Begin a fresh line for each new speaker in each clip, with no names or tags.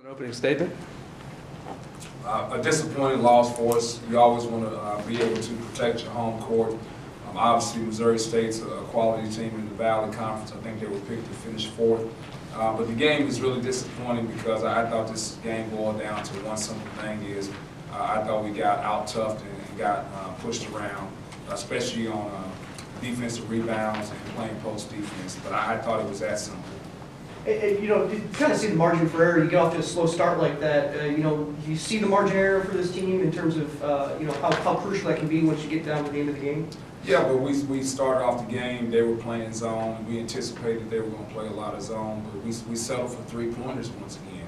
An opening statement.
A disappointing loss for us. You always want to be able to protect your home court. Obviously, Missouri State's a quality team in the Valley Conference. I think they were picked to finish fourth. But the game is really disappointing because I thought this game boiled down to one simple thing is I thought we got out-toughed and got pushed around, especially on defensive rebounds and playing post defense. But I thought it was that simple.
You know, you kind of see the margin for error. You get off to a slow start like that. You know, you see the margin of error for this team in terms of you know how crucial that can be once you get down to the end of the game.
Yeah, but we started off the game. They were playing zone. We anticipated they were going to play a lot of zone, but we settled for three-pointers once again.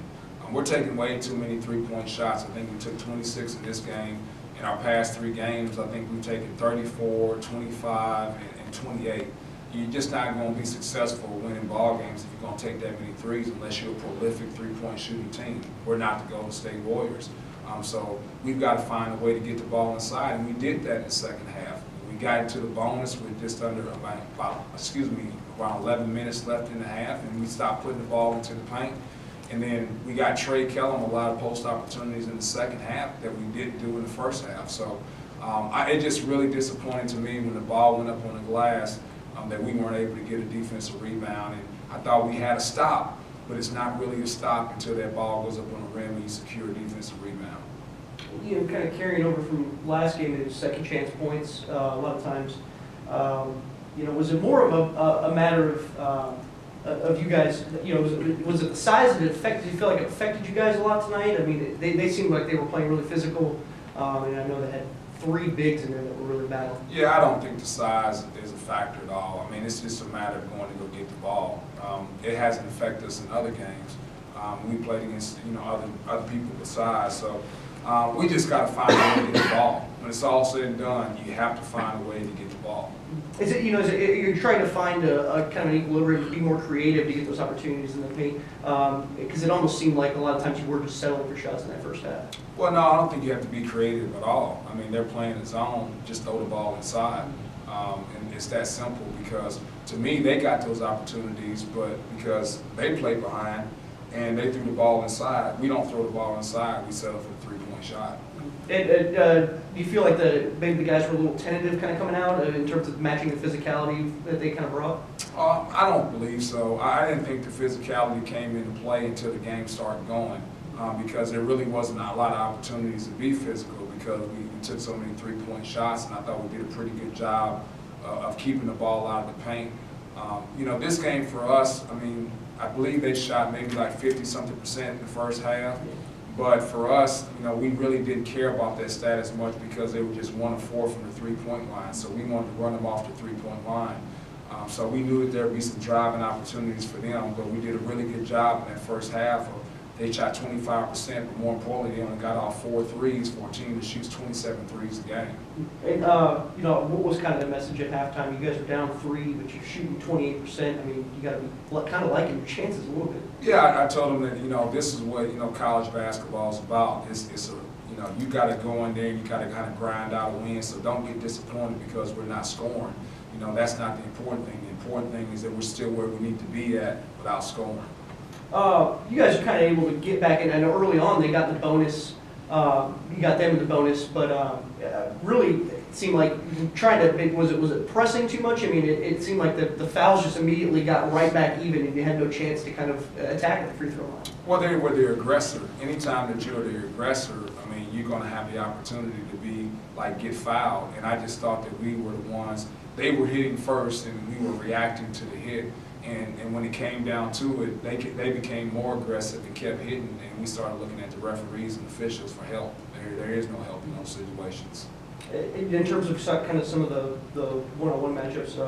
We're taking way too many three-point shots. I think we took 26 in this game. In our past 3 games, I think we've taken 34, 25, and 28. You're just not going to be successful winning ball games if you're going to take that many threes unless you're a prolific three-point shooting team. We're not the Golden State Warriors. So we've got to find a way to get the ball inside, and we did that in the second half. We got into the bonus with just under around 11 minutes left in the half, and we stopped putting the ball into the paint. And then we got Trey Kellum a lot of post opportunities in the second half that we didn't do in the first half. So it just really disappointed to me when the ball went up on the glass that we weren't able to get a defensive rebound. And I thought we had a stop, but it's not really a stop until that ball goes up on the rim and you secure a defensive rebound.
You know, kind of carrying over from last game to second chance points a lot of times. You know, was it more of a matter of you guys? You know, was it the size that affected? Did you feel like it affected you guys a lot tonight? I mean, they seemed like they were playing really physical, and I know they had 3 bigs in there that were really bad.
Yeah, I don't think the size is a factor at all. I mean, it's just a matter of going to go get the ball. It hasn't affected us in other games. We played against other people besides, so we just got to find a way to get the ball. When it's all said and done, you have to find a way to get the ball.
Is it, you're trying to find a kind of an equilibrium, be more creative to get those opportunities in the paint? Because it almost seemed like a lot of times you were just settling for shots in that first half.
Well, no, I don't think you have to be creative at all. I mean, they're playing the zone, just throw the ball inside. And it's that simple because, to me, they got those opportunities, but because they play behind and they threw the ball inside, we don't throw the ball inside, we settle for a 3-point shot.
Do you feel like maybe the guys were a little tentative kind of coming out in terms of matching the physicality that they kind of brought?
I don't believe so. I didn't think the physicality came into play until the game started going because there really wasn't a lot of opportunities to be physical because we took so many 3-point shots, and I thought we did a pretty good job of keeping the ball out of the paint. You know, this game for us, I mean, I believe they shot maybe like 50-something% in the first half. But for us, you know, we really didn't care about that stat as much because they were just 1 of 4 from the 3-point line. So we wanted to run them off the 3-point line. So we knew that there would be some driving opportunities for them, but we did a really good job in that first half. They shot 25%, but more importantly, they only got off 4 threes for a team that shoots 27 threes a game.
And, you know, what was kind of the message at halftime? You guys are down 3, but you're shooting 28%. I mean, you got to be kind of liking your chances a little bit.
Yeah, I told them that, you know, this is what, college basketball is about. You got to go in there and you got to kind of grind out a win, so don't get disappointed because we're not scoring. You know, that's not the important thing. The important thing is that we're still where we need to be at without scoring.
You guys are kind of able to get back in. I know early on they got the bonus. You got them in the bonus, but really it seemed like trying to was it pressing too much? I mean, it seemed like the fouls just immediately got right back even, and you had no chance to kind of attack at the free throw line.
Well, they were the aggressor. Anytime that you're the aggressor, I mean, you're going to have the opportunity to be get fouled. And I just thought that we were the ones. They were hitting first, and we were reacting to the hit. And when it came down to it, they became more aggressive and kept hitting, and we started looking at the referees and officials for help. There is no help in those situations.
In terms of kind of some of the one-on-one matchups,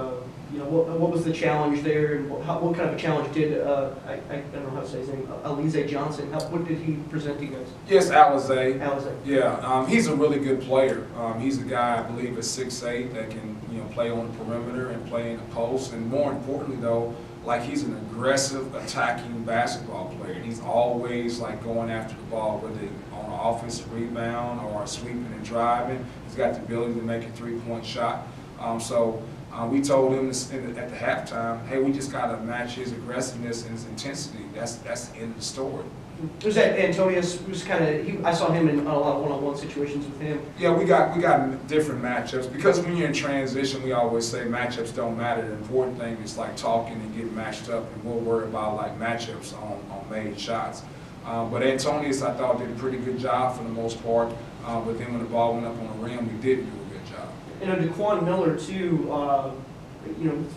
you know, what was the challenge there, and what kind of a challenge did I don't know how to say his name, Alonzo Johnson? What did he present to you guys?
Yes, Alizé.
Alizé.
Yeah, he's a really good player. He's a guy I believe is 6'8" that can play on the perimeter and play in the post, and more importantly though, he's an aggressive attacking basketball player. He's always going after the ball, whether on an offensive rebound or sweeping and driving. He's got the ability to make a 3-point shot. So we told him at the halftime, hey, we just got to match his aggressiveness and his intensity. That's the end of the story.
Was that Antonius? Was kind of I saw him in a lot of one-on-one situations with him.
Yeah, we got different matchups because when you're in transition, we always say matchups don't matter. The important thing is like talking and getting matched up, and we'll worry about like matchups on made shots. But Antonius, I thought, did a pretty good job for the most part. But then when the ball went up on the rim, we didn't do a good job.
And Daquan Miller too.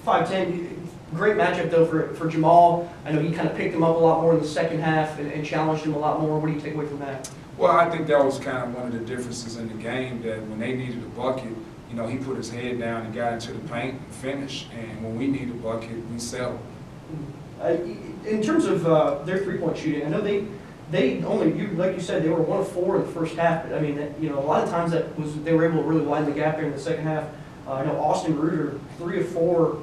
5'10". Great matchup though for Jamal. I know he kind of picked him up a lot more in the second half and challenged him a lot more. What do you take away from that?
Well, I think that was kind of one of the differences in the game, that when they needed a bucket, he put his head down and got into the paint and finished. And when we need a bucket, we settle.
In terms of their three-point shooting, I know they only, like you said, they were 1 of 4 in the first half. But I mean, a lot of times they were able to really widen the gap there in the second half. I know Austin Reuter, 3 of 4.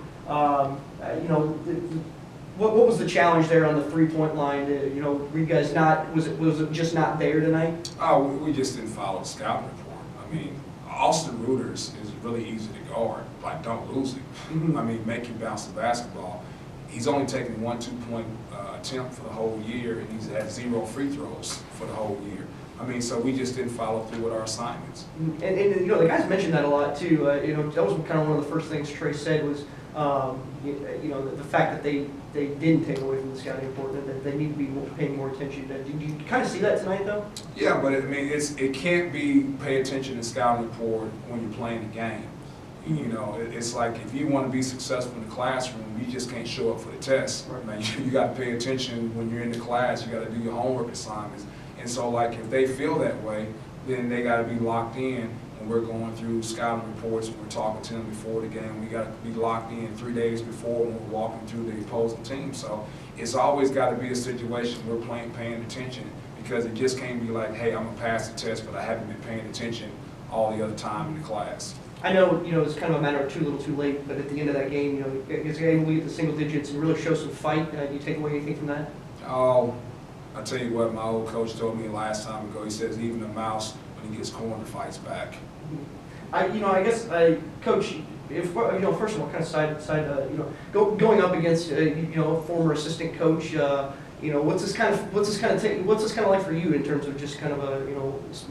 What was the challenge there on the three-point line? Were you guys was it just not there tonight?
Oh, we just didn't follow the scouting report. I mean, Austin Reuter is really easy to guard. Like, don't lose him.
Mm-hmm.
I mean, make him bounce the basketball. He's only taken 1 2-point attempt for the whole year, and he's had 0 free throws for the whole year. I mean, so we just didn't follow through with our assignments.
And the guys mentioned that a lot too. That was kind of one of the first things Trey said was, the fact that they didn't take away from the scouting report, that they need to be paying more attention. Did you kind of see that tonight though?
Yeah, but I mean, it can't be pay attention to scouting report when you're playing the game. It's like if you want to be successful in the classroom, you just can't show up for the test. Right. Man, you got to pay attention when you're in the class. You got to do your homework assignments. And so, like, if they feel that way, then they got to be locked in. And we're going through scouting reports and we're talking to them before the game. We got to be locked in 3 days before when we're walking through the opposing team. So it's always got to be a situation we're paying attention, because it just can't be like, hey, I'm going to pass the test, but I haven't been paying attention all the other time in the class.
I know, it's kind of a matter of too little too late, but at the end of that game, it's able to get the single digits and really show some fight. Do you take away anything from that?
Oh, I tell you what, my old coach told me last time ago. He says even a mouse, when he gets cornered, fights back.
Coach, if first of all, kind of going up against a former assistant coach, what's this kind of like for you in terms of just kind of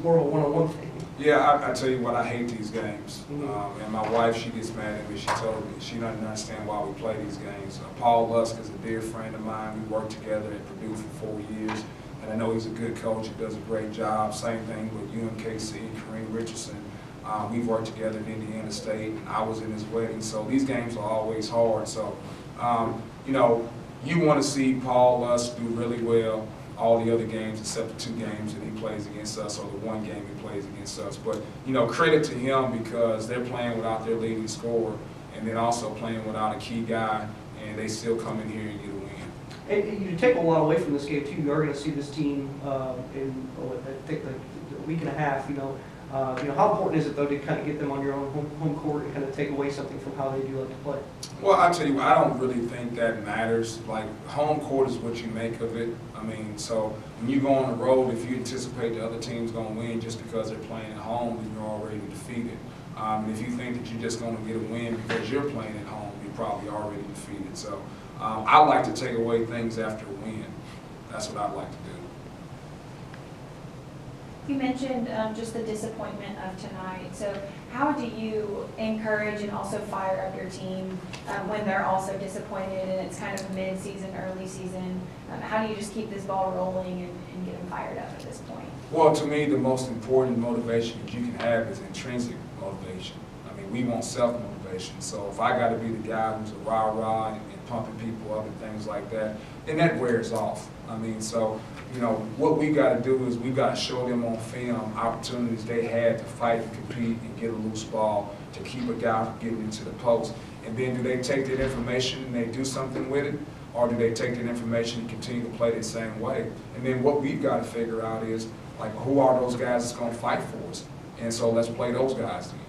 more of a one-on-one thing?
Yeah, I tell you what, I hate these games.
Mm-hmm.
And my wife, she gets mad at me. She told me she doesn't understand why we play these games. Paul Lusk is a dear friend of mine. We worked together at Purdue for 4 years. And I know he's a good coach. He does a great job. Same thing with UMKC, Kareem Richardson. We've worked together in Indiana State, and I was in his wedding. So these games are always hard. So, you want to see Paul Lusk do really well all the other games except the 2 games that he plays against us, or the 1 game he plays against us. But, credit to him, because they're playing without their leading scorer, and then also playing without a key guy, and they still come in here and get a win.
And you take a lot away from this game too. You are going to see this team in, I think, a week and a half. How important is it though to kind of get them on your own home court and kind of take away something from how they do like to play?
Well, I tell you what, I don't really think that matters. Like, home court is what you make of it. I mean, so when you go on the road, if you anticipate the other team's going to win just because they're playing at home, then you're already defeated. And if you think that you're just going to get a win because you're playing at home, you're probably already defeated. So I like to take away things after a win. That's what I'd like to do.
You mentioned just the disappointment of tonight. So how do you encourage and also fire up your team when they're also disappointed and it's kind of mid-season, early season? How do you just keep this ball rolling and get them fired up at this point?
Well, to me, the most important motivation that you can have is intrinsic motivation. I mean, we want self-motivation. So if I got to be the guy who's a rah-rah and pumping people up and things like that, then that wears off. I mean, so, what we got to do is we got to show them on film opportunities they had to fight and compete and get a loose ball to keep a guy from getting into the post. And then do they take that information and they do something with it, or do they take that information and continue to play the same way? And then what we've got to figure out is, like, who are those guys that's going to fight for us? And so let's play those guys together.